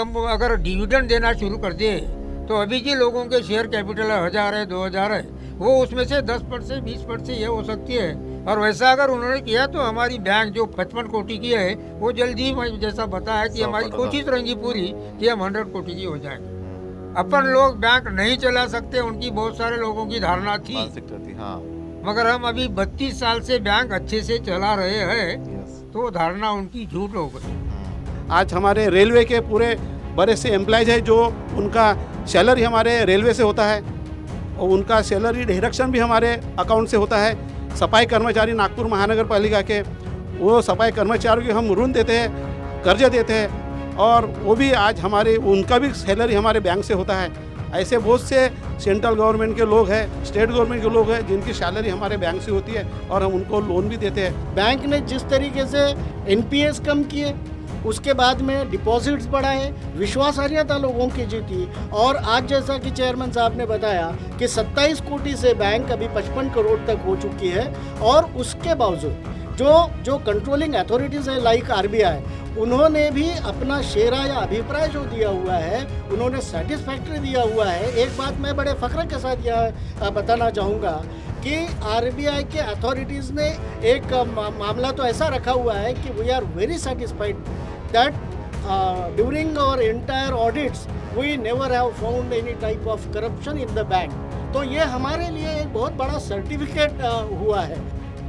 हम अगर डिविडेंड देना शुरू कर दिए तो अभी जो लोगों के शेयर कैपिटल है 1000 है 2000 है, वो उसमें से 10% 20% ये हो सकती है। और वैसा अगर उन्होंने किया तो हमारी बैंक जो 55 कोटि की है वो जल्दी ही, मैं जैसा बताया कि हमारी कोशिश रहेंगी पूरी कि हम 100 कोटि की हो जाएंगे। अपन लोग बैंक नहीं चला सकते, उनकी बहुत सारे लोगों की धारणा थी, हाँ। मगर हम अभी 32 साल से बैंक अच्छे से चला रहे हैं, तो धारणा उनकी झूठ हो गई। आज हमारे रेलवे के पूरे बड़े से एम्प्लॉयज़ है जो उनका सैलरी हमारे रेलवे से होता है और उनका सैलरी डिडक्शन भी हमारे अकाउंट से होता है। सफाई कर्मचारी नागपुर महानगर पालिका के, वो सफाई कर्मचारियों के हम ऋण देते हैं, कर्जे देते हैं और वो भी आज हमारे उनका भी सैलरी हमारे बैंक से होता है। ऐसे बहुत से सेंट्रल गवर्नमेंट के लोग हैं, स्टेट गवर्नमेंट के लोग हैं जिनकी सैलरी हमारे बैंक से होती है और हम उनको लोन भी देते हैं। बैंक ने जिस तरीके से एनपीएस कम किए, उसके बाद में डिपॉजिट्स बढ़ाए, विश्वासार्हता लोगों की जीती और आज जैसा कि चेयरमैन साहब ने बताया कि 27 कोटि से बैंक अभी 55 करोड़ तक हो चुकी है। और उसके बावजूद जो कंट्रोलिंग अथॉरिटीज़ है लाइक आरबीआई, उन्होंने भी अपना शेरा या अभिप्राय जो दिया हुआ है उन्होंने सेटिस्फैक्ट्री दिया हुआ है। एक बात मैं बड़े फ़ख्र के साथ यह बताना चाहूँगा कि आरबीआई के अथॉरिटीज़ ने एक मामला तो ऐसा रखा हुआ है कि we are very satisfied that during our entire audits we never have found any type of corruption in the bank. तो ये हमारे लिए एक बहुत बड़ा सर्टिफिकेट हुआ है।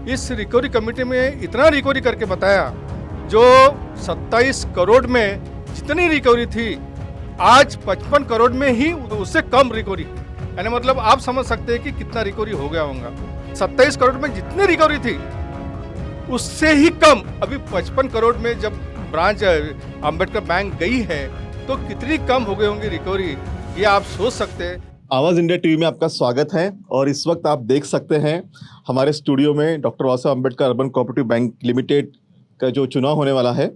इस रिकवरी कमेटी में इतना रिकवरी करके बताया, जो 27 करोड़ में जितनी रिकवरी थी आज 55 करोड़ में ही उससे कम रिकवरी, यानी मतलब आप समझ सकते हैं कि कितना रिकवरी हो गया होगा। 27 करोड़ में जितनी रिकवरी थी उससे ही कम अभी 55 करोड़ में जब ब्रांच अंबेडकर बैंक गई है तो कितनी कम हो गई होंगी रिकवरी, ये आप सोच सकते हैं। आवाज इंडिया टीवी में आपका स्वागत है और इस वक्त आप देख सकते हैं हमारे स्टूडियो में डॉक्टर बाबा Saheb Ambedkar urban cooperative bank limited का जो चुनाव होने वाला है,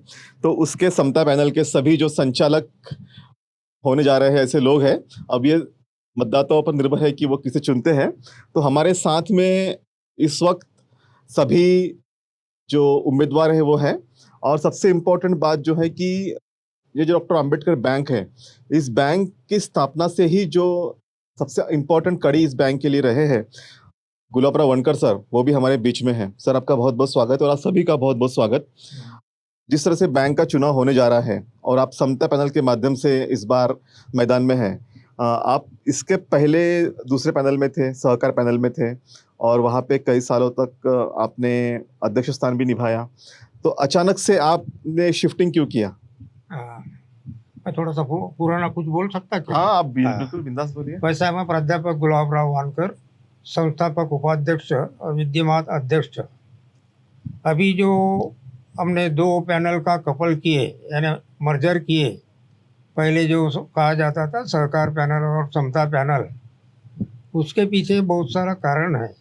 तो उसके समता पैनल के सभी जो संचालक होने जा रहे हैं ऐसे लोग हैं। अब ये मतदाताओं पर निर्भर है कि वो किसे चुनते हैं। तो हमारे साथ में इस वक्त सभी जो उम्मीदवार है वो है, और सबसे इम्पोर्टेंट बात जो है कि ये जो डॉक्टर अंबेडकर बैंक है, इस बैंक की स्थापना से ही जो सबसे इम्पोर्टेंट कड़ी इस बैंक के लिए रहे हैं गुलाबराव वनकर सर, वो भी हमारे बीच में है। सर आपका बहुत बहुत स्वागत है और आप सभी का बहुत बहुत स्वागत। जिस तरह से बैंक का चुनाव होने जा रहा है और आप समता पैनल के माध्यम से इस बार मैदान में हैं, आप इसके पहले दूसरे पैनल में थे, सहकार पैनल में थे और वहाँ पे कई सालों तक आपने अध्यक्ष स्थान भी निभाया। तो अचानक से आपने शिफ्टिंग क्यों किया? मैं थोड़ा सा पुराना कुछ बोल सकता क्या? हाँ, आप बिल्कुल बिंदास बोलिए। वैसा मैं प्राध्यापक गुलाबराव वानकर, संस्थापक उपाध्यक्ष और विद्यमान अध्यक्ष। अभी जो हमने 2 पैनल का कपल किए यानी मर्जर किए, पहले जो कहा जाता था सहकार पैनल और समता पैनल, उसके पीछे बहुत सारा कारण है।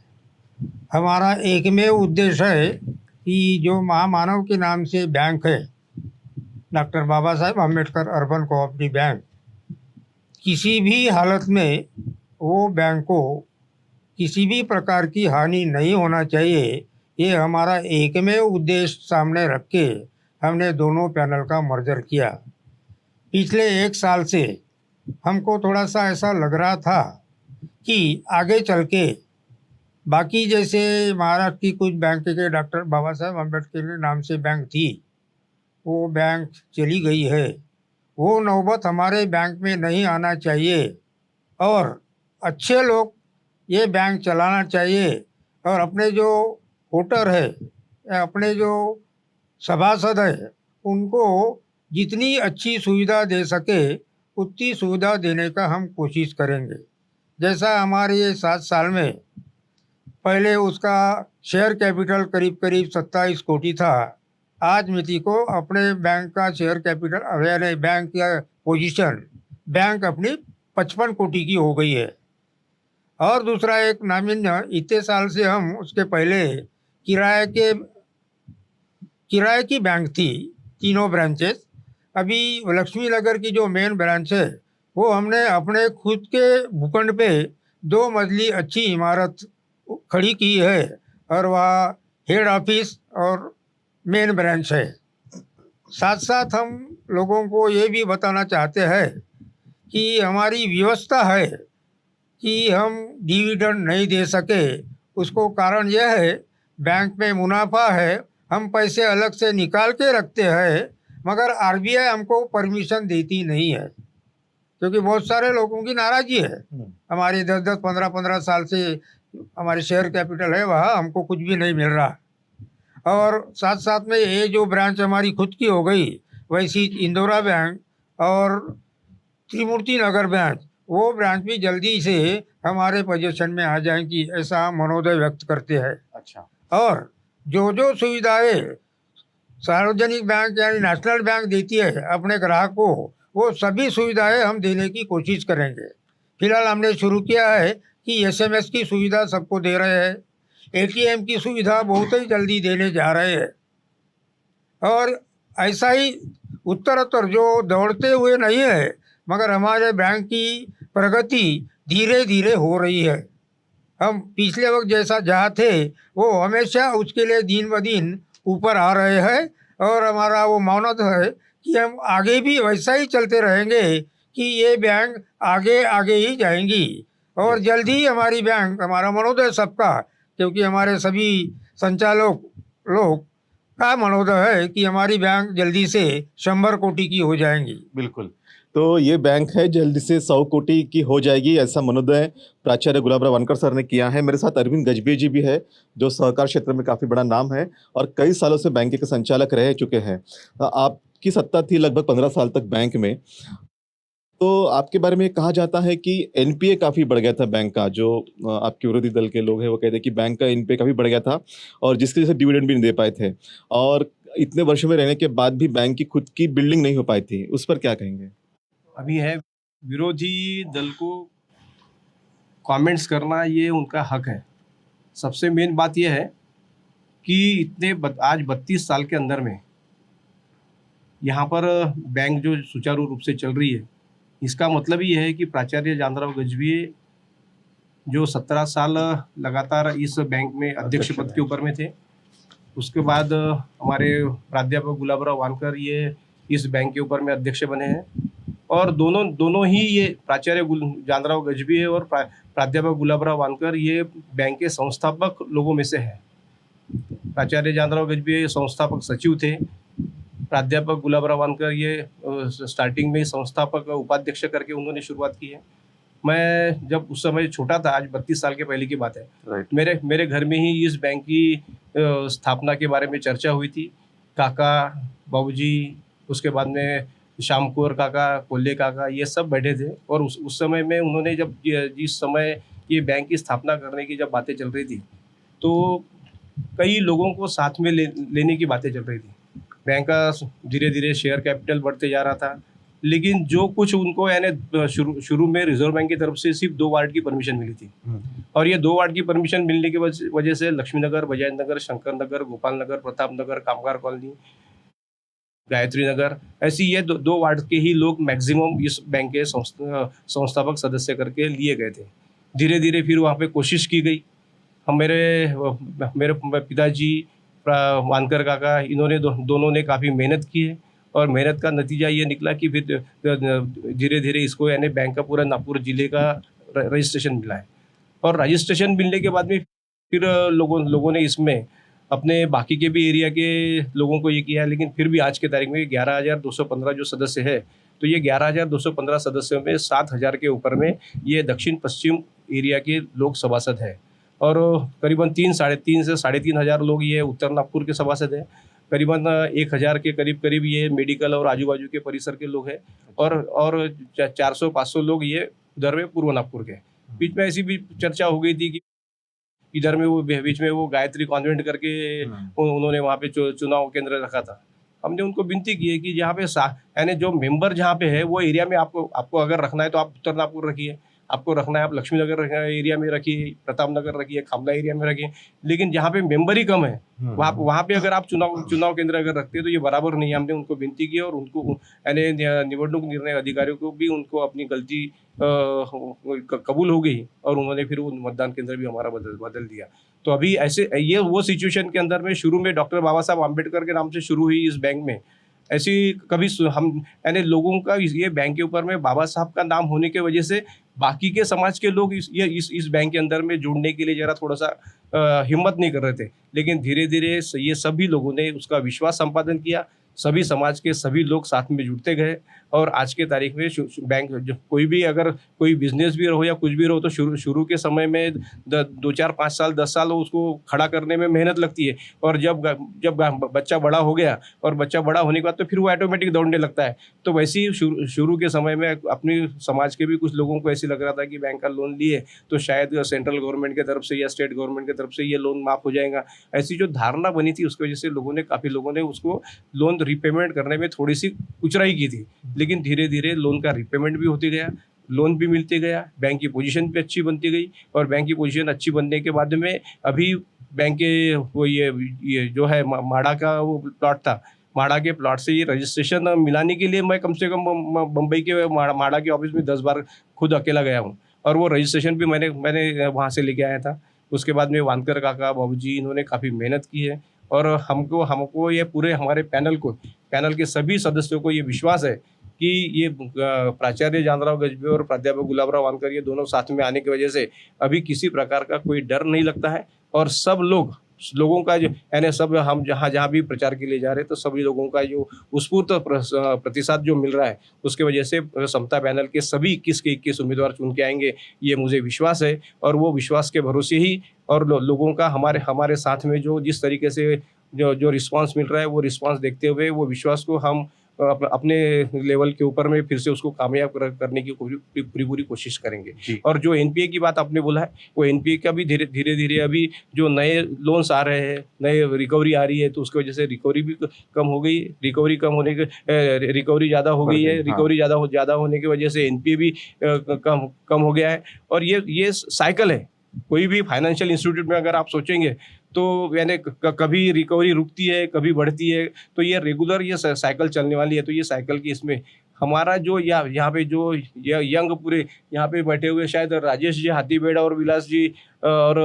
हमारा एकमेव उद्देश्य है कि जो महामानव के नाम से बैंक है doctor Baba Saheb Ambedkar urban cooperative bank, किसी भी हालत में वो बैंक को किसी भी प्रकार की हानि नहीं होना चाहिए, ये हमारा एकमेव उद्देश्य सामने रख के हमने दोनों पैनल का मर्जर किया। पिछले 1 साल से हमको थोड़ा सा ऐसा लग रहा था कि आगे चल के बाकी जैसे महाराष्ट्र की कुछ बैंक के डॉक्टर बाबा साहेब अम्बेडकर के नाम से बैंक थी, वो बैंक चली गई है, वो नौबत हमारे बैंक में नहीं आना चाहिए और अच्छे लोग ये बैंक चलाना चाहिए और अपने जो वोटर है या अपने जो सभासद है उनको जितनी अच्छी सुविधा दे सके उतनी सुविधा देने का हम कोशिश करेंगे। जैसा हमारे ये 7 साल में पहले उसका शेयर कैपिटल करीब 27 कोटि था, आज मिति को अपने बैंक का शेयर कैपिटल यानी बैंक का पोजीशन बैंक अपनी 55 कोटि की हो गई है। और दूसरा एक नामिन्य, इतने साल से हम उसके पहले किराए की बैंक थी, 3 ब्रांचेस। अभी लक्ष्मी नगर की जो मेन ब्रांच है वो हमने अपने खुद के भूखंड पे 2 मंजिली अच्छी इमारत खड़ी की है और वह हेड ऑफिस और मेन ब्रांच है। साथ साथ हम लोगों को ये भी बताना चाहते हैं कि हमारी व्यवस्था है कि हम डिविडेंड नहीं दे सके, उसको कारण यह है बैंक में मुनाफा है, हम पैसे अलग से निकाल के रखते हैं, मगर आरबीआई हमको परमिशन देती नहीं है, क्योंकि बहुत सारे लोगों की नाराज़गी है। हमारी 10-10, 15-15 साल से हमारे शेयर कैपिटल है, वहाँ हमको कुछ भी नहीं मिल रहा। और साथ साथ में ये जो ब्रांच हमारी खुद की हो गई, वैसी इंदौरा बैंक और त्रिमूर्ति नगर ब्रांच, वो ब्रांच भी जल्दी से हमारे पोजीशन में आ जाएंगी, ऐसा हम मनोदय व्यक्त करते हैं। अच्छा। और जो जो सुविधाएं सार्वजनिक बैंक यानी नेशनल बैंक देती है अपने ग्राहक को, वो सभी सुविधाएं हम देने की कोशिश करेंगे। फिलहाल हमने शुरू किया है कि एसएमएस की सुविधा सबको दे रहे हैं, एटीएम की सुविधा बहुत ही जल्दी देने जा रहे हैं, और ऐसा ही उत्तरोत्तर जो दौड़ते हुए नहीं है, मगर हमारे बैंक की प्रगति धीरे धीरे हो रही है। हम पिछले वक्त जैसा जहाँ थे वो हमेशा उसके लिए दिन ब दिन ऊपर आ रहे हैं, और हमारा वो मानना है कि हम आगे भी वैसा ही चलते रहेंगे कि ये बैंक आगे आगे ही जाएंगी, और जल्द ही हमारी बैंक, हमारा मनोदय सबका, क्योंकि हमारे सभी संचालक लोग का मनोदय है कि हमारी बैंक जल्दी से 100 कोटि की हो जाएंगी। बिल्कुल। तो ये बैंक है जल्दी से 100 कोटि की हो जाएगी, ऐसा मनोदय प्राचार्य गुलाबराव वानकर सर ने किया है। मेरे साथ अरविंद गजबे जी भी है, जो सहकार क्षेत्र में काफ़ी बड़ा नाम है और कई सालों से बैंक के संचालक रह चुके हैं। आपकी सत्ता थी लगभग 15 साल तक बैंक में, तो आपके बारे में कहा जाता है कि एनपीए काफ़ी बढ़ गया था बैंक का। जो आपके विरोधी दल के लोग हैं वो कहते हैं कि बैंक का एनपीए काफ़ी बढ़ गया था, और जिसकी वजह से डिविडेंड भी नहीं दे पाए थे, और इतने वर्षों में रहने के बाद भी बैंक की खुद की बिल्डिंग नहीं हो पाई थी। उस पर क्या कहेंगे? अभी है, विरोधी दल को कमेंट्स करना ये उनका हक है। सबसे मेन बात यह है कि आज 32 साल के अंदर में यहाँ पर बैंक जो सुचारू रूप से चल रही है, इसका मतलब ये है कि प्राचार्य जांदराव गजभिये जो 17 साल लगातार इस बैंक में अध्यक्ष पद के ऊपर में थे, उसके बाद हमारे प्राध्यापक गुलाबराव वानकर ये इस बैंक के ऊपर में अध्यक्ष बने हैं, और दोनों ही ये प्राचार्य जांदराव गजभिये और प्राध्यापक गुलाबराव वानकर ये बैंक के संस्थापक लोगों में से है। प्राचार्य जांदराव गजभिये संस्थापक सचिव थे, प्राध्यापक गुलाबराव वानकर ये स्टार्टिंग में संस्थापक उपाध्यक्ष करके उन्होंने शुरुआत की है। मैं जब उस समय छोटा था, आज 32 साल के पहले की बात है, मेरे घर में ही इस बैंक की स्थापना के बारे में चर्चा हुई थी। काका, बाबूजी, उसके बाद में श्याम कुंवर काका, कोल्ले काका, ये सब बैठे थे, और उस समय में उन्होंने जब जिस समय ये बैंक की स्थापना करने की जब बातें चल रही थी, तो कई लोगों को साथ में लेने की बातें चल रही थी। बैंक का धीरे धीरे शेयर कैपिटल बढ़ते जा रहा था, लेकिन जो कुछ उनको यानी शुरू में रिजर्व बैंक की तरफ से सिर्फ 2 वार्ड की परमिशन मिली थी, और ये 2 वार्ड की परमिशन मिलने की वजह से लक्ष्मीनगर, बजाज नगर, शंकर नगर, गोपाल नगर, प्रताप नगर, कामगार कॉलोनी, गायत्री नगर, ऐसी ये 2 वार्ड के ही लोग मैक्सिमम इस बैंक के संस्थापक सदस्य करके लिए गए थे। धीरे धीरे फिर वहाँ पे कोशिश की गई। हम मेरे पिताजी वानकर काका, इन्होंने दोनों ने काफ़ी मेहनत की है, और मेहनत का नतीजा ये निकला कि फिर धीरे धीरे इसको यानी बैंक का पूरा नागपुर जिले का रजिस्ट्रेशन मिला है, और रजिस्ट्रेशन मिलने के बाद में फिर लोगों ने इसमें अपने बाकी के भी एरिया के लोगों को ये किया है। लेकिन फिर भी आज के तारीख में 11,215 जो सदस्य है, तो ये 11,215 सदस्यों में 7,000 के ऊपर में ये दक्षिण पश्चिम एरिया के लोग सभासद हैं, और करीबन 3 से साढ़े 3,000 लोग ये उत्तर नागपुर के सभासद हैं। करीबन 1,000 के करीब ये मेडिकल और आजू बाजू के परिसर के लोग हैं, और 400-500 लोग ये उधर में पूर्व नागपुर के। बीच में ऐसी भी चर्चा हो गई थी कि इधर में वो बीच में वो गायत्री कॉन्वेंट करके उन्होंने वहाँ पे चुनाव केंद्र रखा था। हमने उनको विनती की है कि जहाँ पे यानी जो मेंबर जहाँ पे है वो एरिया में आपको अगर रखना है तो आप उत्तर नागपुर रखिए, आपको रखना है आप लक्ष्मीनगर एरिया में रखिए, प्रताप नगर रखिए, खामला एरिया में रखिए, लेकिन जहाँ पे मेंबर ही कम है वहाँ पे अगर आप चुनाव केंद्र अगर रखते हैं तो ये बराबर नहीं है। हमने उनको विनती की, और उनको यानी निवडणूक निर्णय अधिकारियों को भी उनको अपनी गलती कबूल हो गई, और उन्होंने फिर वो मतदान केंद्र भी हमारा बदल दिया। तो अभी ऐसे ये वो सिचुएशन के अंदर में शुरू में डॉक्टर बाबा साहब आम्बेडकर के नाम से शुरू हुई इस बैंक में, ऐसी कभी हम यानी लोगों का ये बैंक के ऊपर में बाबा साहब का नाम होने की वजह से बाकी के समाज के लोग इस बैंक के अंदर में जुड़ने के लिए ज़रा थोड़ा सा हिम्मत नहीं कर रहे थे, लेकिन धीरे धीरे ये सभी लोगों ने उसका विश्वास संपादन किया। सभी समाज के सभी लोग साथ में जुड़ते गए और आज के तारीख में बैंक कोई भी अगर कोई बिजनेस भी रहो या कुछ भी रहो तो शुरू के समय में 2-4-5 साल 10 साल उसको खड़ा करने में मेहनत लगती है, और जब बच्चा बड़ा हो गया और बच्चा बड़ा होने के बाद तो फिर वो ऑटोमेटिक दौड़ने लगता है। तो वैसे ही शुरू के समय में अपनी समाज के भी कुछ लोगों को ऐसे लग रहा था कि बैंक का लोन लिए तो शायद सेंट्रल गवर्नमेंट की तरफ से या स्टेट गवर्नमेंट की तरफ से ये लोन माफ़ हो जाएगा। ऐसी जो धारणा बनी थी उसकी वजह से काफ़ी लोगों ने उसको लोन रिपेमेंट करने में थोड़ी सी कुचराई की थी, लेकिन धीरे धीरे लोन का रिपेमेंट भी होते गया, लोन भी मिलते गया, बैंक की पोजीशन भी अच्छी बनती गई, और बैंक की पोजीशन अच्छी बनने के बाद में अभी बैंक के वो ये जो है माड़ा का वो प्लॉट था, माड़ा के प्लॉट से ये रजिस्ट्रेशन मिलाने के लिए मैं कम से कम बम्बई के माड़ा के ऑफिस में 10 बार खुद अकेला गया हूँ, और वो रजिस्ट्रेशन भी मैंने वहाँ से लेके आया था। उसके बाद में वानकर काका बाबूजी इन्होंने काफ़ी मेहनत की है, और हमको ये पूरे हमारे पैनल के सभी सदस्यों को ये विश्वास है कि ये प्राचार्य जानराव गजबे और प्राध्यापक गुलाबराव वानकर ये दोनों साथ में आने की वजह से अभी किसी प्रकार का कोई डर नहीं लगता है, और सब लोगों का जो यानी सब हम जहाँ भी प्रचार के लिए जा रहे हैं तो सभी लोगों का जो उत्स्फूर्त प्रतिशत जो मिल रहा है उसके वजह से समता पैनल के सभी 21 के 21 उम्मीदवार चुन के आएंगे, ये मुझे विश्वास है। और वो विश्वास के भरोसे ही और लोगों का हमारे साथ में जो जिस तरीके से जो रिस्पांस मिल रहा है वो रिस्पांस देखते हुए वो विश्वास को हम अपने लेवल के ऊपर में फिर से उसको कामयाब करने की पूरी कोशिश करेंगे। और जो एनपीए की बात आपने बोला है, वो एनपीए का भी धीरे धीरे अभी जो नए लोन्स आ रहे हैं, नए रिकवरी आ रही है, तो उसकी वजह से रिकवरी भी कम हो गई, रिकवरी ज़्यादा हो गई है, रिकवरी ज़्यादा होने की वजह से एनपीए भी कम हो गया है। और ये साइकिल है, कोई भी फाइनेंशियल इंस्टीट्यूट में अगर आप सोचेंगे तो यानी कभी रिकवरी रुकती है, कभी बढ़ती है, तो ये रेगुलर ये साइकिल चलने वाली है। तो ये साइकिल की इसमें हमारा जो यहाँ पे जो यंग पूरे यहाँ पे बैठे हुए शायद राजेश जी हाथीबेड़ा और विलास जी और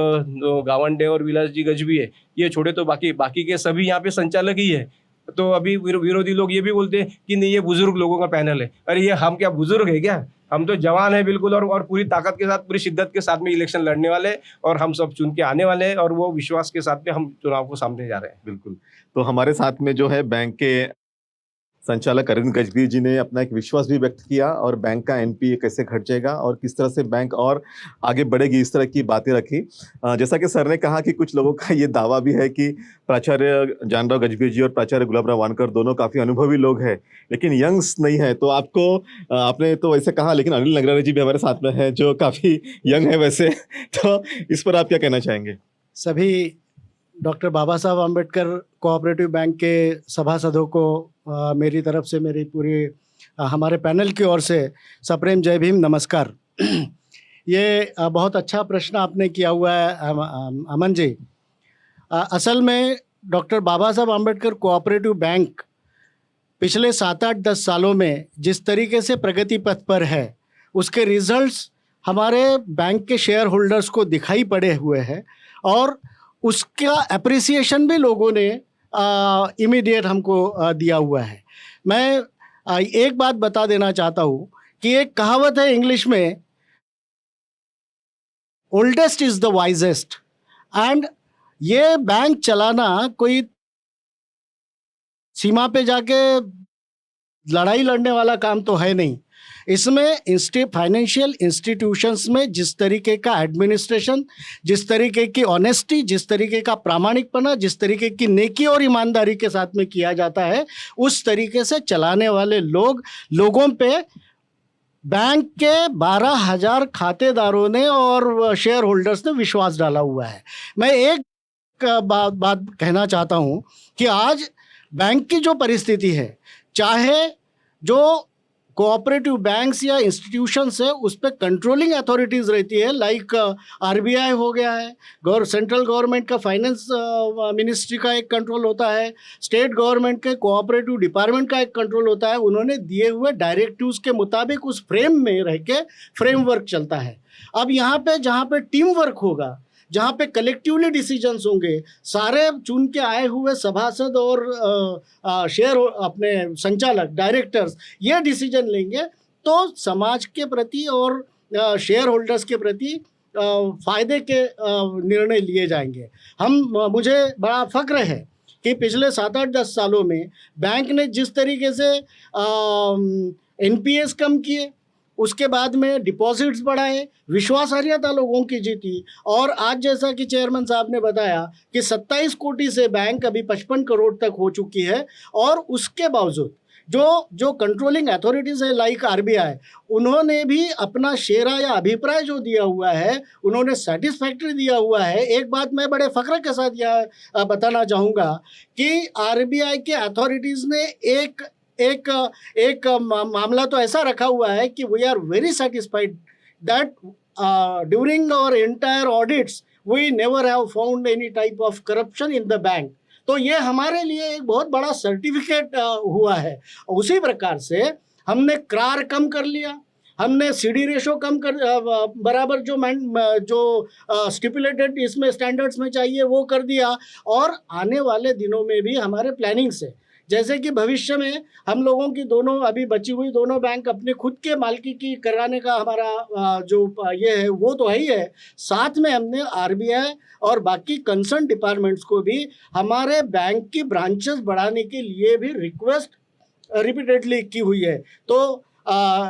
गावंडे और विलास जी गजबी है, ये छोड़े तो बाकी के सभी यहाँ पे संचालक ही है। तो अभी विरोधी लोग ये भी बोलते हैं कि नहीं ये बुजुर्ग लोगों का पैनल है। अरे ये हम क्या बुजुर्ग है क्या? हम तो जवान है बिल्कुल, और पूरी ताकत के साथ पूरी शिद्दत के साथ में इलेक्शन लड़ने वाले और हम सब चुन के आने वाले हैं, और वो विश्वास के साथ में हम चुनाव को सामने जा रहे हैं। बिल्कुल। तो हमारे साथ में जो है बैंक के संचालक अरविंद गजबीर जी ने अपना एक विश्वास भी व्यक्त किया और बैंक का एनपीए कैसे घट जाएगा और किस तरह से बैंक और आगे बढ़ेगी, इस तरह की बातें रखी। जैसा कि सर ने कहा कि कुछ लोगों का ये दावा भी है कि प्राचार्य जानराव गजबीर जी और प्राचार्य गुलाबराव वानकर दोनों काफ़ी अनुभवी लोग हैं, लेकिन यंग्स नहीं है। तो आपने तो वैसे कहा, लेकिन अनिल नगरानी जी भी हमारे साथ में है जो काफ़ी यंग है वैसे, तो इस पर आप क्या कहना चाहेंगे? सभी डॉक्टर बाबा साहब आम्बेडकर कोऑपरेटिव बैंक के सभासदों को मेरी तरफ से, मेरी पूरी हमारे पैनल की ओर से सप्रेम जय भीम, नमस्कार। ये बहुत अच्छा प्रश्न आपने किया हुआ है अमन जी। असल में डॉक्टर बाबा साहब आम्बेडकर कोऑपरेटिव बैंक पिछले 7-8-10 सालों में जिस तरीके से प्रगति पथ पर है, उसके रिजल्ट्स हमारे बैंक के शेयर होल्डर्स को दिखाई पड़े हुए हैं, और उसका एप्रिसिएशन भी लोगों ने इमीडिएट हमको दिया हुआ है। मैं एक बात बता देना चाहता हूँ कि एक कहावत है इंग्लिश में, oldest is the wisest, and ये बैंक चलाना कोई सीमा पे जाके लड़ाई लड़ने वाला काम तो है नहीं। इसमें फाइनेंशियल इंस्टीट्यूशंस में जिस तरीके का एडमिनिस्ट्रेशन, जिस तरीके की ऑनेस्टी, जिस तरीके का प्रामाणिकपना, जिस तरीके की नेकी और ईमानदारी के साथ में किया जाता है, उस तरीके से चलाने वाले लोगों पे बैंक के 12,000 खातेदारों ने और शेयर होल्डर्स ने विश्वास डाला हुआ है। मैं एक बात कहना चाहता हूँ कि आज बैंक की जो परिस्थिति है, चाहे जो कोऑपरेटिव बैंक्स या इंस्टीट्यूशंस है, उस पर कंट्रोलिंग अथॉरिटीज़ रहती है, लाइक आरबीआई हो गया है, सेंट्रल गवर्नमेंट का फाइनेंस मिनिस्ट्री का एक कंट्रोल होता है, स्टेट गवर्नमेंट के कोऑपरेटिव डिपार्टमेंट का एक कंट्रोल होता है। उन्होंने दिए हुए डायरेक्टिव्स के मुताबिक उस फ्रेम में रह के फ्रेमवर्क चलता है। अब यहाँ पे जहाँ पे टीम वर्क होगा, जहाँ पे कलेक्टिवली डिसीजंस होंगे, सारे चुन के आए हुए सभासद और शेयर अपने संचालक डायरेक्टर्स ये डिसीजन लेंगे, तो समाज के प्रति और शेयर होल्डर्स के प्रति फायदे के निर्णय लिए जाएंगे। मुझे बड़ा फक्र है कि पिछले 7-8-10 सालों में बैंक ने जिस तरीके से एनपीएस कम किए, उसके बाद में डिपॉजिट्स बढ़ाए, विश्वासार्हता लोगों की जीती, और आज जैसा कि चेयरमैन साहब ने बताया कि 27 कोटि से बैंक अभी 55 करोड़ तक हो चुकी है, और उसके बावजूद जो कंट्रोलिंग अथॉरिटीज़ है लाइक आरबीआई, उन्होंने भी अपना शेरा या अभिप्राय जो दिया हुआ है, उन्होंने सेटिस्फैक्ट्री दिया हुआ है। एक बात मैं बड़े फ़ख्र के साथ यह बताना चाहूँगा कि आरबीआई के अथॉरिटीज़ ने एक मामला तो ऐसा रखा हुआ है कि we are very satisfied that during our entire audits we never have found any type of corruption in the bank. तो ये हमारे लिए एक बहुत बड़ा सर्टिफिकेट हुआ है। उसी प्रकार से हमने क्रार कम कर लिया, हमने सीडी रेशो कम कर बराबर जो स्टिपुलेटेड इसमें स्टैंडर्ड्स में चाहिए वो कर दिया, और आने वाले दिनों में भी हमारे प्लानिंग से, जैसे कि भविष्य में हम लोगों की दोनों अभी बची हुई दोनों बैंक अपने खुद के मालिकी की कराने का हमारा जो ये है वो तो है ही है, साथ में हमने आरबीआई और बाकी कंसर्न डिपार्टमेंट्स को भी हमारे बैंक की ब्रांचेस बढ़ाने के लिए भी रिक्वेस्ट रिपीटेडली की हुई है। तो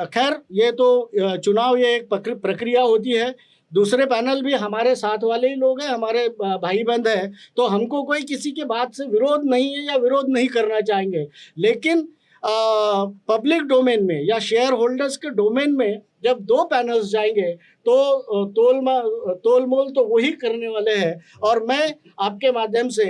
खैर ये तो चुनाव ये एक प्रक्रिया होती है। दूसरे पैनल भी हमारे साथ वाले ही लोग हैं, हमारे भाई बंद हैं, तो हमको कोई किसी के बात से विरोध नहीं है या विरोध नहीं करना चाहेंगे, लेकिन पब्लिक डोमेन में या शेयर होल्डर्स के डोमेन में जब दो पैनल्स जाएंगे तो तोल मोल तो वही करने वाले हैं। और मैं आपके माध्यम से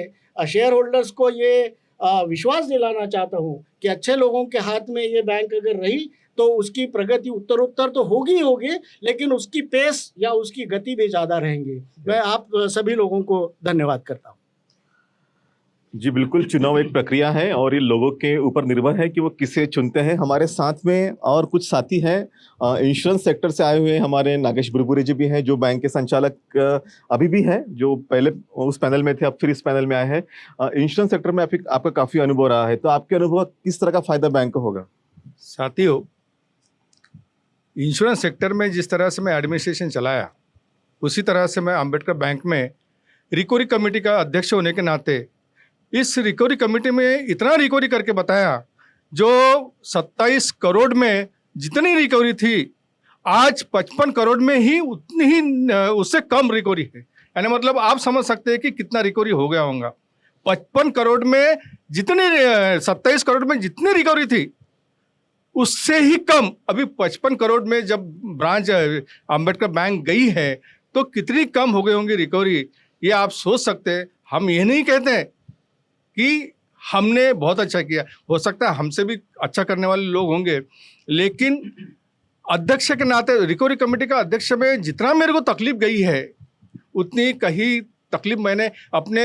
शेयर होल्डर्स को ये विश्वास दिलाना चाहता हूँ कि अच्छे लोगों के हाथ में ये बैंक अगर रही तो उसकी प्रगति उत्तरोत्तर तो होगी ही होगी, लेकिन उसकी पेस या उसकी गति भी ज़्यादा रहेंगी। मैं आप सभी लोगों को धन्यवाद करता हूँ। जी बिल्कुल, चुनाव एक प्रक्रिया है और ये लोगों के ऊपर निर्भर है कि वो किसे चुनते हैं। हमारे साथ में और कुछ साथी हैं इंश्योरेंस सेक्टर से आए हुए हमारे नागेश बुरबुरे जी भी हैं, जो बैंक के संचालक अभी भी हैं, जो पहले उस पैनल में थे, अब फिर इस पैनल में आए हैं। इंश्योरेंस सेक्टर में आपका काफ़ी अनुभव रहा है, तो आपके अनुभव किस तरह का फ़ायदा बैंक को होगा? साथियों, इंश्योरेंस सेक्टर में जिस तरह से मैं एडमिनिस्ट्रेशन चलाया, उसी तरह से मैं अंबेडकर बैंक में रिकवरी कमेटी का अध्यक्ष होने के नाते इस रिकवरी कमेटी में इतना रिकवरी करके बताया, जो 27 करोड़ में जितनी रिकवरी थी, आज 55 करोड़ में ही उतनी ही उससे कम रिकवरी है। यानी मतलब आप समझ सकते हैं कि कितना रिकवरी हो गया होगा। 55 करोड़ में जितनी 27 करोड़ में जितनी रिकवरी थी, उससे ही कम अभी 55 करोड़ में जब ब्रांच अंबेडकर बैंक गई है तो कितनी कम हो गई होंगी रिकवरी, ये आप सोच सकते हैं। हम ये नहीं कहते कि हमने बहुत अच्छा किया, हो सकता है हमसे भी अच्छा करने वाले लोग होंगे, लेकिन अध्यक्ष के नाते रिकवरी कमेटी का अध्यक्ष में जितना मेरे को तकलीफ गई है, उतनी कहीं तकलीफ मैंने अपने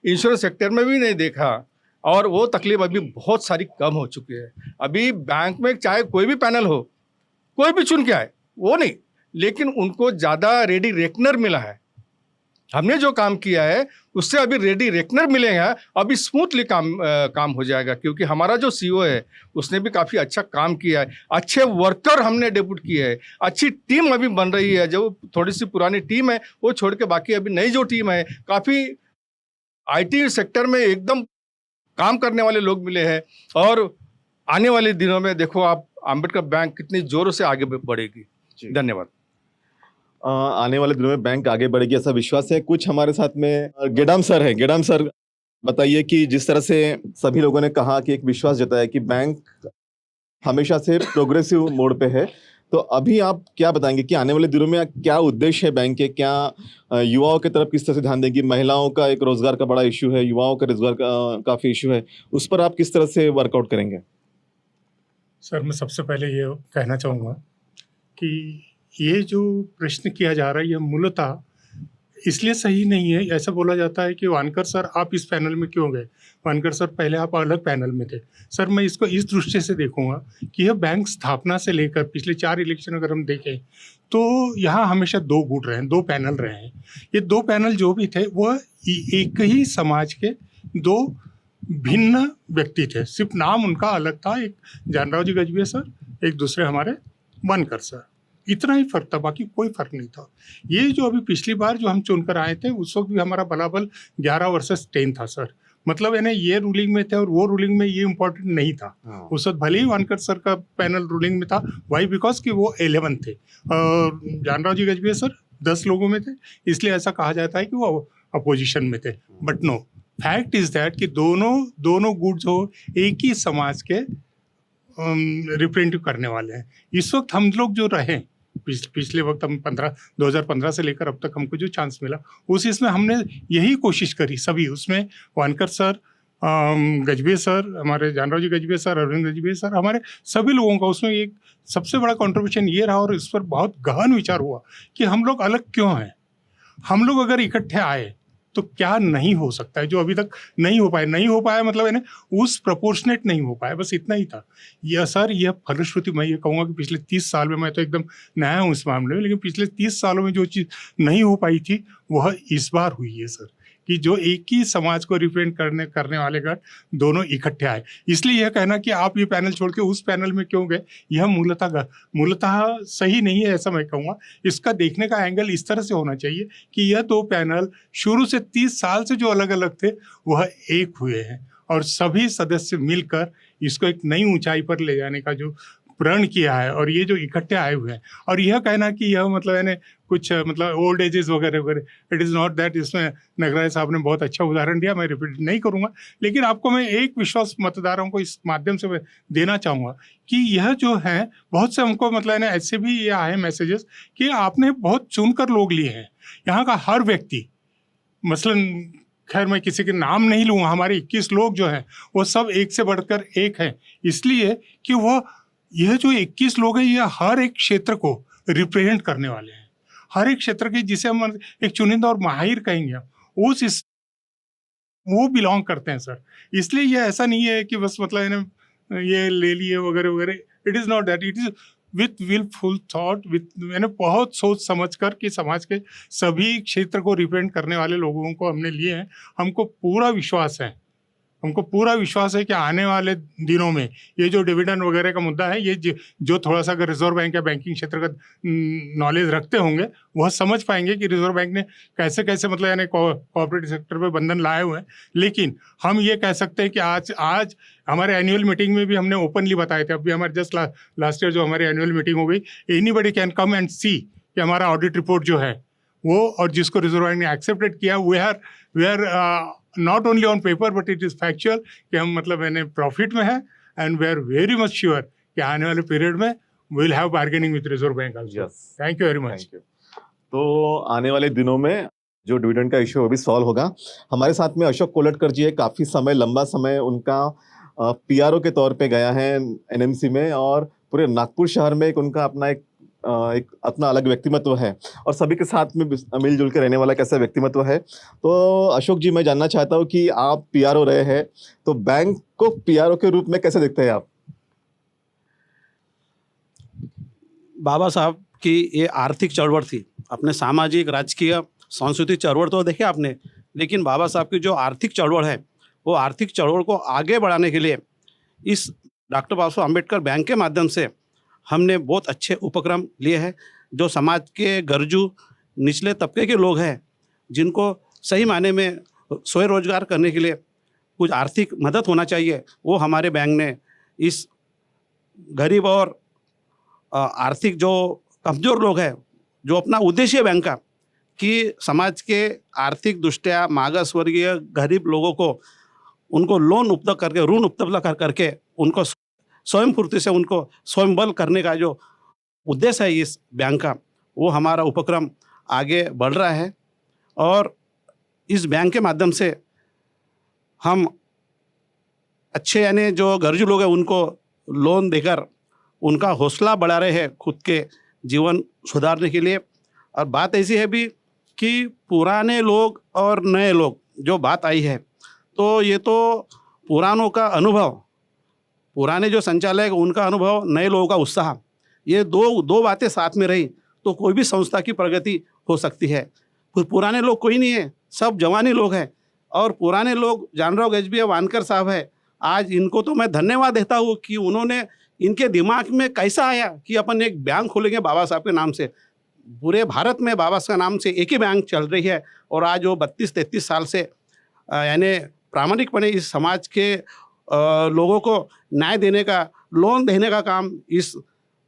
इंश्योरेंस सेक्टर में भी नहीं देखा, और वो तकलीफ अभी बहुत सारी कम हो चुकी है। अभी बैंक में चाहे कोई भी पैनल हो, कोई भी चुन के आए, वो नहीं, लेकिन उनको ज़्यादा रेडी रेकनर मिला है। हमने जो काम किया है उससे अभी रेडी रेकनर मिलेगा, अभी स्मूथली काम हो जाएगा, क्योंकि हमारा जो सीईओ है उसने भी काफ़ी अच्छा काम किया है, अच्छे वर्कर हमने डेप्यूट किए हैं, अच्छी टीम अभी बन रही है। जो थोड़ी सी पुरानी टीम है वो छोड़ के बाकी अभी नई जो टीम है, काफ़ी आईटी सेक्टर में एकदम काम करने वाले लोग मिले हैं, और आने वाले दिनों में देखो आप अंबेडकर बैंक कितनी जोरों से आगे बढ़ेगी। धन्यवाद। आने वाले दिनों में बैंक आगे बढ़ेगी ऐसा विश्वास है। कुछ हमारे साथ में गेडाम सर है। गेडाम सर, बताइए कि जिस तरह से सभी लोगों ने कहा कि एक विश्वास जताया कि बैंक हमेशा से प्रोग्रेसिव मोड पे है, तो अभी आप क्या बताएंगे कि आने वाले दिनों में क्या उद्देश्य है बैंक के? क्या युवाओं की तरफ किस तरह से ध्यान देंगी? महिलाओं का एक रोजगार का बड़ा इशू है, युवाओं का रोजगार का काफ़ी इशू है, उस पर आप किस तरह से वर्कआउट करेंगे? सर, मैं सबसे पहले ये कहना चाहूँगा कि ये जो प्रश्न किया जा रहा है, ये मूलतः इसलिए सही नहीं है। ऐसा बोला जाता है कि वानकर सर आप इस पैनल में क्यों गए, वानकर सर पहले आप अलग पैनल में थे। सर मैं इसको इस दृष्टि से देखूंगा कि यह बैंक स्थापना से लेकर पिछले 4 इलेक्शन अगर हम देखें तो यहाँ हमेशा 2 गुट रहे हैं, 2 पैनल रहे हैं। ये 2 पैनल जो भी थे वह एक ही समाज के 2 भिन्न व्यक्ति थे, सिर्फ नाम उनका अलग था। एक जानराव जी गजभिये सर, एक दूसरे हमारे वानकर सर, इतना ही फर्क था, बाकी कोई फर्क नहीं था। ये जो अभी पिछली बार जो हम चुनकर आए थे उस वक्त भी हमारा बलाबल 11 वर्सेस 10 था सर। मतलब यानी ये रूलिंग में थे और वो रूलिंग में ये इम्पोर्टेंट नहीं था। उस वक्त भले ही वानकर सर का पैनल रूलिंग में था, वाई बिकॉज कि वो 11 थे और जानराव जी गजभिये सर 10 लोगों में थे, इसलिए ऐसा कहा जाता है कि वो अपोजिशन में थे। But no, fact is that कि दोनों गुट जो एक ही समाज के रिप्रेजेंटिव करने वाले हैं। इस वक्त हम लोग जो रहे पिछले वक्त हम 2015 से लेकर अब तक हमको जो चांस मिला उस इसमें हमने यही कोशिश करी सभी, उसमें वानकर सर, गजभिये सर, हमारे जानराव जी गजभिये सर, अरविंद गजभिये सर, हमारे सभी लोगों का उसमें एक सबसे बड़ा कंट्रीब्यूशन ये रहा और इस पर बहुत गहन विचार हुआ कि हम लोग अलग क्यों हैं। हम लोग अगर इकट्ठे आए तो क्या नहीं हो सकता है जो अभी तक नहीं हो पाया मतलब है ना, उस प्रोपोर्शनेट नहीं हो पाया, बस इतना ही था। यह सर यह फलश्रुति मैं ये कहूँगा कि पिछले 30 साल में, मैं तो एकदम नया हूँ इस मामले में, लेकिन पिछले 30 सालों में जो चीज़ नहीं हो पाई थी वह इस बार हुई है सर, कि जो एक ही समाज को रिप्रेजेंट करने वाले गण दोनों इकट्ठे आए। इसलिए यह कहना कि आप ये पैनल छोड़ के उस पैनल में क्यों गए, यह मूलतः सही नहीं है, ऐसा मैं कहूँगा। इसका देखने का एंगल इस तरह से होना चाहिए कि यह 2 पैनल शुरू से 30 साल से जो अलग अलग थे वह एक हुए हैं और सभी सदस्य मिलकर इसको एक नई ऊंचाई पर ले जाने का जो प्रण किया है और ये जो इकट्ठे आए हुए हैं। और यह कहना कि यह मतलब है ना कुछ मतलब ओल्ड एजेस वगैरह वगैरह, इट इज़ नॉट दैट। इसमें नगराज साहब ने बहुत अच्छा उदाहरण दिया, मैं रिपीट नहीं करूँगा, लेकिन आपको मैं एक विश्वास मतदारों को इस माध्यम से मैं देना चाहूँगा कि यह जो है बहुत से हमको मतलब है ना ऐसे भी ये आए मैसेजेस कि आपने बहुत चुनकर लोग लिए हैं। यहाँ का हर व्यक्ति, मसलन खैर मैं किसी के नाम नहीं लूँगा, हमारे 21 लोग जो हैं वो सब एक से बढ़कर एक हैं, इसलिए कि वह यह जो 21 लोग हैं ये हर एक क्षेत्र को रिप्रेजेंट करने वाले हैं, हर एक क्षेत्र के जिसे हम एक चुनिंदा और माहिर कहेंगे उस वो बिलोंग करते हैं सर। इसलिए ये ऐसा नहीं है कि बस मतलब है ना ये ले लिए वगैरह वगैरह, it is not that, it is with wilful thought, with बहुत सोच समझ कर कि समाज के सभी क्षेत्र को रिप्रेजेंट करने वाले लोगों को हमने लिए हैं। हमको पूरा विश्वास है कि आने वाले दिनों में ये जो डिविडेंड वगैरह का मुद्दा है, ये जो थोड़ा सा अगर रिजर्व बैंक या बैंकिंग क्षेत्र का नॉलेज रखते होंगे वह समझ पाएंगे कि रिजर्व बैंक ने कैसे कैसे मतलब यानी कोऑपरेटिव सेक्टर पे बंधन लाए हुए हैं। लेकिन हम ये कह सकते हैं कि आज हमारे एनुअल मीटिंग में भी हमने ओपनली बताए थे, अभी हमारे जस्ट लास्ट ईयर जो हमारी एनुअल मीटिंग हो गई, anybody can come and see कि हमारा ऑडिट रिपोर्ट जो है वो, और जिसको रिजर्व बैंक ने एक्सेप्टेड किया, we are not only on paper but it is factual कि हम मतलब मैंने प्रॉफिट में है and we are very much sure कि आने वाले पीरियड में we will have bargaining with reserve bank also. Thank you very much. तो आने वाले दिनों में जो डिविडेंड का इशू है वो भी सॉल्व होगा। हमारे साथ में अशोक कोलटकर जी है, काफ़ी लंबा समय उनका पीआरओ के तौर पे गया है एनएमसी में, और पूरे नागपुर शहर में उनका एक अपना अलग व्यक्तिमत्व है और सभी के साथ में मिलजुल के रहने वाला कैसा व्यक्तिमत्व है। तो अशोक जी, मैं जानना चाहता हूँ कि आप पीआरओ रहे हैं, तो बैंक को पीआरओ के रूप में कैसे देखते हैं आप? बाबा साहब की ये आर्थिक चळवळ थी, अपने सामाजिक राजकीय सांस्कृतिक चळवळ तो देखे आपने, लेकिन बाबा साहब की जो आर्थिक चळवळ है वो आर्थिक चळवळ को आगे बढ़ाने के लिए इस डॉक्टर बाबा साहब अम्बेडकर बैंक के माध्यम से हमने बहुत अच्छे उपक्रम लिए हैं। जो समाज के गरजू निचले तबके के लोग हैं जिनको सही मायने में स्वरोजगार करने के लिए कुछ आर्थिक मदद होना चाहिए, वो हमारे बैंक ने इस गरीब और आर्थिक जो कमज़ोर लोग हैं, जो अपना उद्देश्य बैंक का कि समाज के आर्थिक दृष्टया मागासवर्गीय गरीब लोगों को उनको लोन उपलब्ध करके, ऋण उपलब्ध करके उनको स्वयं पूर्ति से उनको स्वयं बल करने का जो उद्देश्य है इस बैंक का, वो हमारा उपक्रम आगे बढ़ रहा है। और इस बैंक के माध्यम से हम अच्छे यानी जो गरजू लोग हैं उनको लोन देकर उनका हौसला बढ़ा रहे हैं खुद के जीवन सुधारने के लिए। और बात ऐसी है भी कि पुराने लोग और नए लोग जो बात आई है, तो ये तो पुरानों का अनुभव, पुराने जो संचालक उनका अनुभव, नए लोगों का उत्साह, ये दो बातें साथ में रही तो कोई भी संस्था की प्रगति हो सकती है। पुराने लोग कोई नहीं है, सब जवानी लोग हैं। और पुराने लोग जानराव गजभिया वानकर साहब है, आज इनको तो मैं धन्यवाद देता हूँ कि उन्होंने, इनके दिमाग में कैसा आया कि अपन एक बैंक खोलेंगे बाबा साहब के नाम से। पूरे भारत में बाबा साहब के नाम से एक ही बैंक चल रही है और आज वो 32-33 साल से यानी प्रामाणिकपणे इस समाज के लोगों को न्याय देने का, लोन देने का काम इस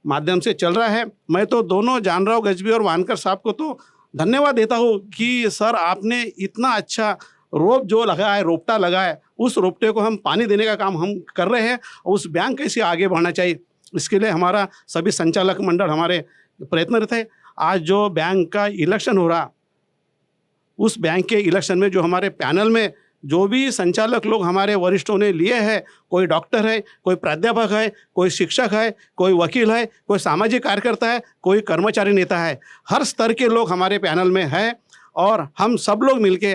माध्यम से चल रहा है। मैं तो दोनों जानराव गजभिया और वानकर साहब को तो धन्यवाद देता हूँ कि सर आपने इतना अच्छा रोप जो लगा है, रोपटा लगा है, उस रोपटे को हम पानी देने का काम हम कर रहे हैं और उस बैंक कैसे आगे बढ़ना चाहिए इसके लिए हमारा सभी संचालक मंडल हमारे प्रयत्नरत है। आज जो बैंक का इलेक्शन हो रहा, उस बैंक के इलेक्शन में जो हमारे पैनल में जो भी संचालक लोग हमारे वरिष्ठों ने लिए हैं, कोई डॉक्टर है, कोई प्राध्यापक है, कोई शिक्षक है, कोई वकील है, कोई सामाजिक कार्यकर्ता है, कोई कर्मचारी नेता है, हर स्तर के लोग हमारे पैनल में हैं और हम सब लोग मिलके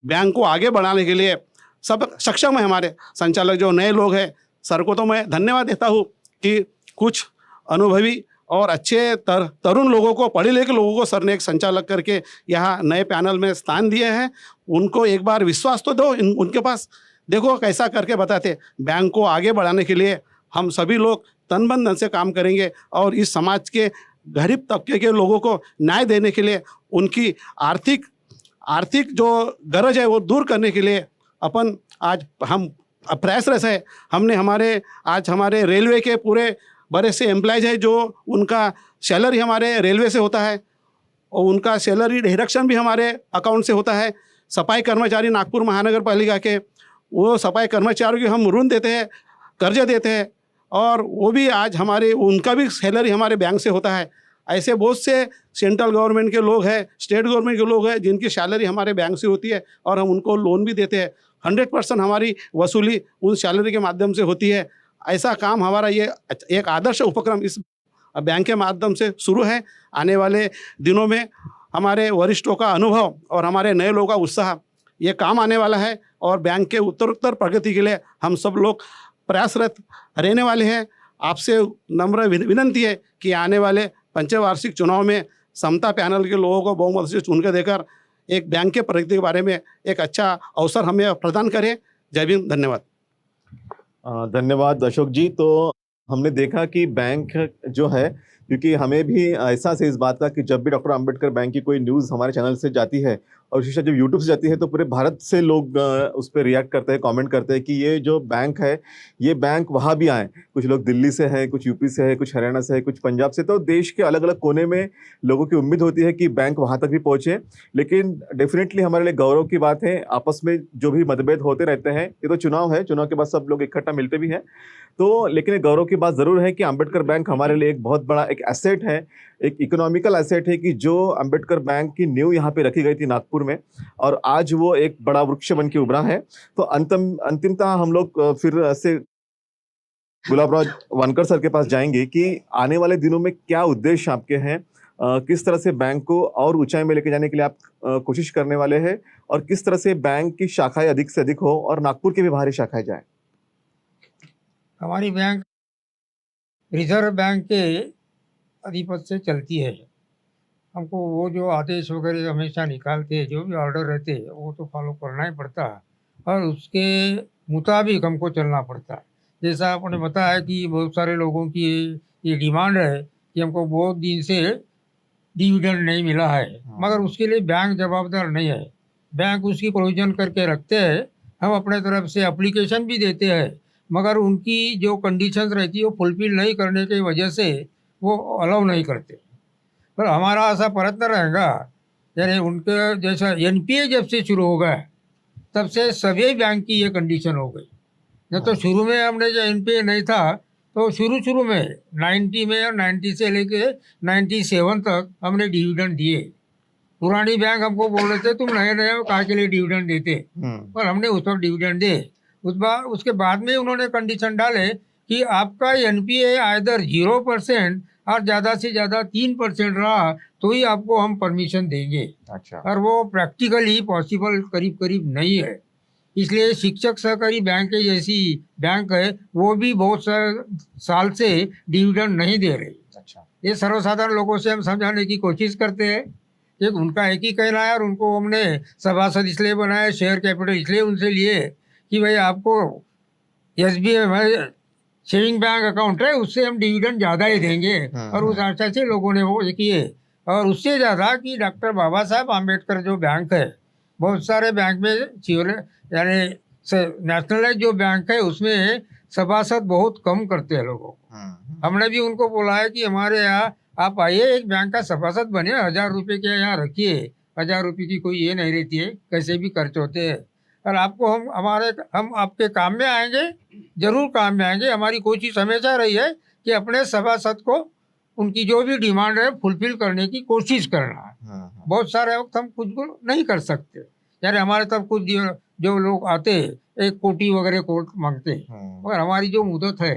बैंक को आगे बढ़ाने के लिए सब सक्षम है। हमारे संचालक जो नए लोग हैं, सर को तो मैं धन्यवाद देता हूँ कि कुछ अनुभवी और अच्छे तरुण लोगों को, पढ़े लिखे लोगों को सर ने एक संचालक करके यहाँ नए पैनल में स्थान दिए हैं। उनको एक बार विश्वास तो दो, उनके पास देखो कैसा करके बताते। बैंक को आगे बढ़ाने के लिए हम सभी लोग तन मन धन से काम करेंगे और इस समाज के गरीब तबके के लोगों को न्याय देने के लिए, उनकी आर्थिक जो गरज है वो दूर करने के लिए अपन आज हम प्रयासरत है। हमने हमारे रेलवे के पूरे बड़े से एम्प्लॉयज है जो उनका सैलरी हमारे रेलवे से होता है और उनका सैलरी डिडक्शन भी हमारे अकाउंट से होता है। सफाई कर्मचारी नागपुर महानगर पालिका के, वो सफाई कर्मचारियों की हम ऋण देते हैं, कर्जे देते हैं और वो भी आज उनका भी सैलरी हमारे बैंक से होता है। ऐसे बहुत से सेंट्रल गवर्नमेंट के लोग हैं, स्टेट गवर्नमेंट के लोग हैं जिनकी सैलरी हमारे बैंक से होती है और हम उनको लोन भी देते हैं। 100% हमारी वसूली उन सैलरी के माध्यम से होती है। ऐसा काम हमारा ये एक आदर्श उपक्रम इस बैंक के माध्यम से शुरू है। आने वाले दिनों में हमारे वरिष्ठों का अनुभव और हमारे नए लोगों का उत्साह ये काम आने वाला है और बैंक के उत्तरोत्तर प्रगति के लिए हम सब लोग प्रयासरत रहने वाले हैं। आपसे नम्र विनंती है कि आने वाले पंचवार्षिक चुनाव में समता पैनल के लोगों को बहुमत से चुनकर देकर एक बैंक के प्रगति के बारे में एक अच्छा अवसर हमें प्रदान करें। जय भीम, धन्यवाद। धन्यवाद अशोक जी। तो हमने देखा कि बैंक जो है, क्योंकि हमें भी एहसास है इस बात का कि जब भी डॉक्टर अंबेडकर बैंक की कोई न्यूज़ हमारे चैनल से जाती है और विशेषतः जब यूट्यूब से जाती है तो पूरे भारत से लोग उस पर रिएक्ट करते हैं, कमेंट करते हैं कि ये जो बैंक है, ये बैंक वहाँ भी आए। कुछ लोग दिल्ली से हैं, कुछ यूपी से है, कुछ हरियाणा से है, कुछ पंजाब से। तो देश के अलग अलग कोने में लोगों की उम्मीद होती है कि बैंक वहाँ तक भी पहुँचे। लेकिन डेफिनेटली हमारे लिए गौरव की बात है, आपस में जो भी मतभेद होते रहते हैं, ये तो चुनाव है, चुनाव के बाद सब लोग इकट्ठा मिलते भी हैं। तो लेकिन गौरव की बात ज़रूर है कि अंबेडकर बैंक हमारे लिए एक बहुत बड़ा एक एसेट है, एक इकोनॉमिकल एसेट है कि जो अंबेडकर बैंक की नींव यहाँ पे रखी गई थी नागपुर में और आज वो एक बड़ा वृक्ष बन के उभरा है। तो अंतिमतः हम लोग फिर से गुलाबराव वानकर सर के पास जाएंगे कि आने वाले दिनों में क्या उद्देश्य आपके हैं, किस तरह से बैंक को और ऊंचाई में लेके जाने के लिए आप कोशिश करने वाले हैं और किस तरह से बैंक की शाखाएं अधिक से अधिक हो और नागपुर की भी बाहरी शाखाएं जाए। हमारी बैंक रिजर्व बैंक के अधिपत से चलती है। हमको वो जो आदेश वगैरह हमेशा निकालते हैं, जो भी ऑर्डर रहते हैं, वो तो फॉलो करना ही पड़ता है और उसके मुताबिक हमको चलना पड़ता है। जैसा आपने बताया कि बहुत सारे लोगों की ये डिमांड है कि हमको बहुत दिन से डिविडेंड नहीं मिला है, मगर उसके लिए बैंक जवाबदार नहीं है। बैंक उसकी प्रोविजन करके रखते हैं, हम अपने तरफ से एप्लीकेशन भी देते हैं, मगर उनकी जो कंडीशंस रहती है वो फुलफिल नहीं करने की वजह से वो अलाउ नहीं करते। पर हमारा ऐसा प्रयत्न रहेगा, यानी उनके जैसा एनपीए जब से शुरू हो गया तब से सभी बैंक की ये कंडीशन हो गई। नहीं तो शुरू में हमने जो एनपीए नहीं था तो शुरू में 90 में और 90 से लेके 97 तक हमने डिविडेंड दिए। पुरानी बैंक हमको बोल रहे थे तुम नए हो, कहाँ के लिए डिविडेंड देते, पर हमने उस वक्त डिविडेंड दे। उसके बाद में उन्होंने कंडीशन डाले कि आपका एनपीए आइदर 0% और ज़्यादा से ज़्यादा 3% रहा तो ही आपको हम परमिशन देंगे। अच्छा। और वो प्रैक्टिकली पॉसिबल करीब करीब नहीं है। इसलिए शिक्षक सहकारी बैंक के जैसी बैंक है वो भी बहुत साल से डिविडेंड नहीं दे रही। अच्छा। ये सर्वसाधारण लोगों से हम समझाने की कोशिश करते हैं। एक उनका एक ही कहना है और उनको हमने सभासद इसलिए बनाया, शेयर कैपिटल इसलिए उनसे लिए कि भाई आपको SBI में सेविंग बैंक अकाउंट है उससे हम डिविडेंड ज़्यादा ही देंगे। और उस आशा से लोगों ने वो ये किए। और उससे ज़्यादा कि डॉक्टर बाबा साहब आम्बेडकर जो बैंक है, बहुत सारे बैंक में यानी नेशनलाइज जो बैंक है उसमें सभासद बहुत कम करते हैं लोगों को। हमने भी उनको बोला है कि हमारे यहाँ आप आइए, एक बैंक का सभासद बने, 1000 रुपये के यहाँ रखिए। 1000 रुपये की कोई ये नहीं रहती है, कैसे भी खर्च होते हैं। और आपको हम आपके काम में आएंगे, जरूर काम में आएंगे। हमारी कोशिश हमेशा रही है कि अपने सभासद को उनकी जो भी डिमांड है फुलफिल करने की कोशिश करना है। बहुत सारे वक्त हम खुद को नहीं कर सकते, यानी हमारे तब कुछ जो लोग आते 1 कोटी वगैरह कोर्ट मांगते, और हमारी जो मुदत है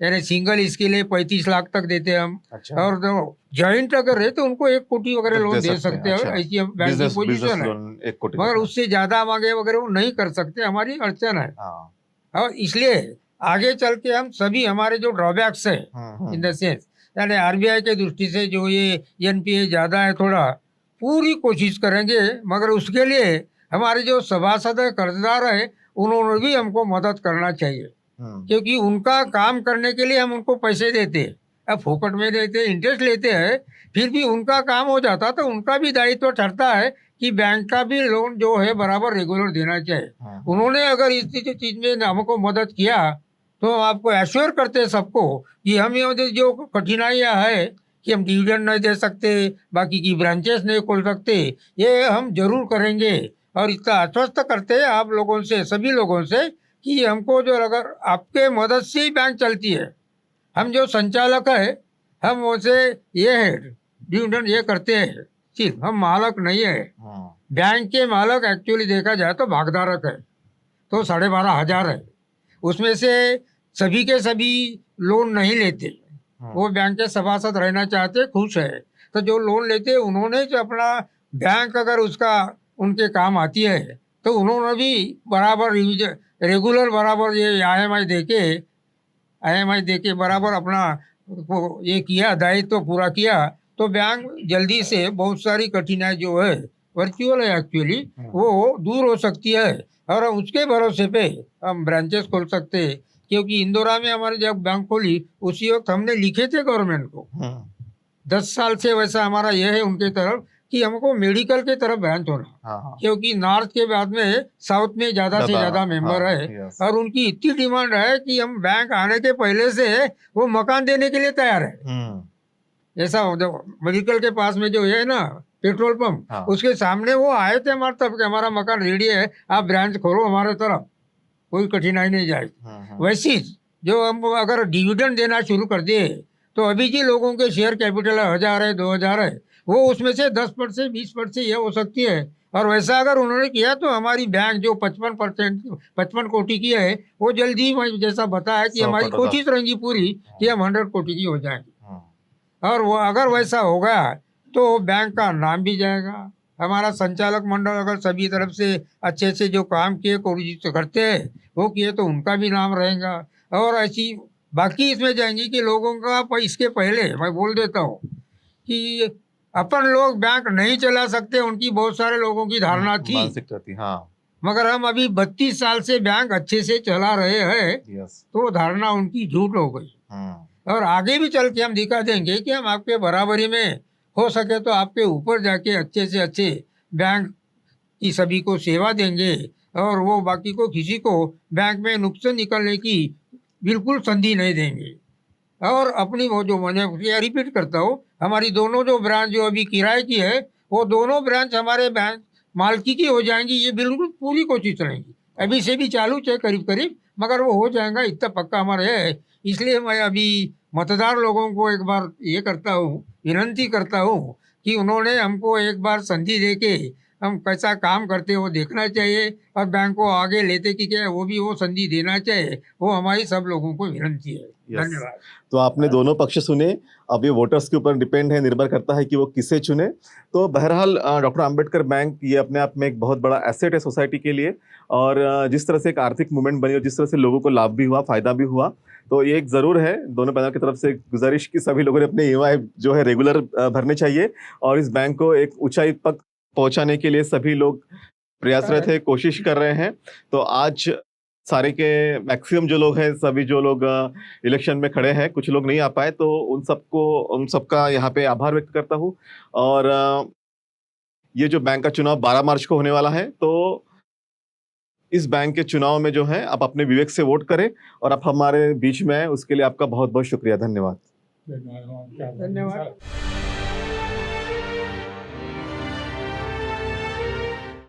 यानी सिंगल इसके लिए 35 लाख तक देते हम। अच्छा। और जो जॉइंट अगर है तो उनको 1 कोटी वगैरह लोन दे सकते हैं। अच्छा। ऐसी बैंक की पोजीशन है, 1 कोटी मगर उससे ज्यादा मांगे वगैरह वो नहीं कर सकते, हमारी अड़चन है। हाँ। और इसलिए आगे चल के हम सभी हमारे जो ड्रॉबैक्स है इन द सेंस, यानी RBI के दृष्टि से जो ये NPA ज़्यादा है थोड़ा, पूरी कोशिश करेंगे। मगर उसके लिए हमारे जो सभासद है, कर्जदार है, उन्होंने भी हमको मदद करना चाहिए। क्योंकि उनका काम करने के लिए हम उनको पैसे देते, अब फोकट में देते, इंटरेस्ट लेते हैं, फिर भी उनका काम हो जाता तो उनका भी दायित्व ठहरता है कि बैंक का भी लोन जो है बराबर रेगुलर देना चाहिए। उन्होंने अगर इस चीज़ में हमको मदद किया तो हम आपको एश्योर करते हैं सबको कि हम ये जो कठिनाइयाँ है कि हम डिविडेंड नहीं दे सकते, बाकी की ब्रांचेस नहीं खोल सकते, ये हम जरूर करेंगे। और इतना आश्वस्त करते हैं आप लोगों से, सभी लोगों से, कि हमको जो अगर आपके मदद से ही बैंक चलती है, हम जो संचालक है हम उसे ये है डिविडेंड ये करते हैं, सिर्फ हम मालक नहीं है। बैंक के मालक एक्चुअली देखा जाए तो भागधारक है, तो 12,500 है, उसमें से सभी के सभी लोन नहीं लेते। वो बैंक के सभासद रहना चाहते, खुश है, तो जो लोन लेते उन्होंने जो अपना बैंक अगर उसका उनके काम आती है तो उन्होंने भी बराबर रेगुलर बराबर ये IMI देके बराबर अपना ये किया, दायित्व पूरा किया, तो बैंक जल्दी से बहुत सारी कठिनाई जो है वर्चुअल है एक्चुअली वो दूर हो सकती है। और उसके भरोसे पे हम ब्रांचेस खोल सकते हैं। क्योंकि इंदौरा में हमारे जब बैंक खोली उसी वक्त हमने लिखे थे गवर्नमेंट को, 10 साल से वैसा हमारा यह है उनके तरफ कि हमको मेडिकल के तरफ ब्रांच होना। क्योंकि नॉर्थ के बाद में साउथ में ज़्यादा से ज़्यादा मेंबर है, और उनकी इतनी डिमांड है कि हम बैंक आने के पहले से वो मकान देने के लिए तैयार है। ऐसा मेडिकल के पास में जो है ना पेट्रोल पंप, उसके सामने वो आए थे हमारे तब, हमारा मकान रेडी है, आप ब्रांच खोलो हमारे तरफ, कोई कठिनाई नहीं जाएगी। वैसी जो हम अगर डिविडेंड देना शुरू कर दिए तो अभी जी लोगों के शेयर कैपिटल 1000 है, 2000 है, वो उसमें से 10% 20% ये हो सकती है। और वैसा अगर उन्होंने किया तो हमारी बैंक जो 55 कोटि की है वो जल्दी, जैसा बताया कि हमारी कोशिश रहेगी पूरी कि हम 100 कोटि की हो जाएंगे। और वो अगर वैसा होगा तो बैंक का नाम भी जाएगा। हमारा संचालक मंडल अगर सभी तरफ से अच्छे से जो काम किए करते हैं वो किए तो उनका भी नाम रहेगा। और ऐसी बाकी इसमें जाएंगी कि लोगों का, इसके पहले मैं बोल देता हूँ कि अपन लोग बैंक नहीं चला सकते, उनकी बहुत सारे लोगों की धारणा थी, मगर हम अभी 32 साल से बैंक अच्छे से चला रहे हैं, तो धारणा उनकी झूठ हो गई। और आगे भी चल के हम दिखा देंगे कि हम आपके बराबरी में हो सके तो आपके ऊपर जाके अच्छे से अच्छे बैंक की सभी को सेवा देंगे, और वो बाकी को किसी को बैंक में नुकसान निकलने की बिल्कुल संधि नहीं देंगे। और अपनी वो जो मैंने रिपीट करता हूँ, हमारी दोनों जो ब्रांच जो अभी किराए की है वो दोनों ब्रांच हमारे बैंक मालकी की हो जाएंगी, ये बिल्कुल पूरी कोशिश रहेंगी। अभी से भी चालू है करीब करीब, मगर वो हो जाएगा, इतना पक्का हमारा है। इसलिए मैं अभी मतदार लोगों को एक बार ये करता हूँ, विनती करता हूँ कि उन्होंने हमको एक बार संधि दे के हम कैसा काम करते हैं वो देखना चाहिए और बैंक को आगे लेते कि क्या वो भी वो संधि देना चाहिए, वो हमारी सब लोगों को विनती है। Yes. धन्यवाद। तो आपने दोनों पक्ष सुने, अब ये वोटर्स के ऊपर डिपेंड है, निर्भर करता है कि वो किसे चुने। तो बहरहाल डॉक्टर अंबेडकर बैंक ये अपने आप में एक बहुत बड़ा एसेट है सोसाइटी के लिए, और जिस तरह से एक आर्थिक मूवमेंट बनी और जिस तरह से लोगों को लाभ भी हुआ, फायदा भी हुआ, तो ये एक ज़रूर है दोनों पैनल की तरफ से गुजारिश कि सभी लोगों ने अपने ईएमआई जो है रेगुलर भरने चाहिए, और इस बैंक को एक ऊंचाई तक पहुंचाने के लिए सभी लोग प्रयासरत है, कोशिश कर रहे हैं। तो आज सारे के मैक्सिमम जो लोग हैं, सभी जो लोग इलेक्शन में खड़े हैं, कुछ लोग नहीं आ पाए, तो उन सबका यहाँ पे आभार व्यक्त करता हूँ। और ये जो बैंक का चुनाव 12 मार्च को होने वाला है, तो इस बैंक के चुनाव में जो है आप अपने विवेक से वोट करें, और आप हमारे बीच में आए उसके लिए आपका बहुत बहुत शुक्रिया। धन्यवाद। धन्यवाद।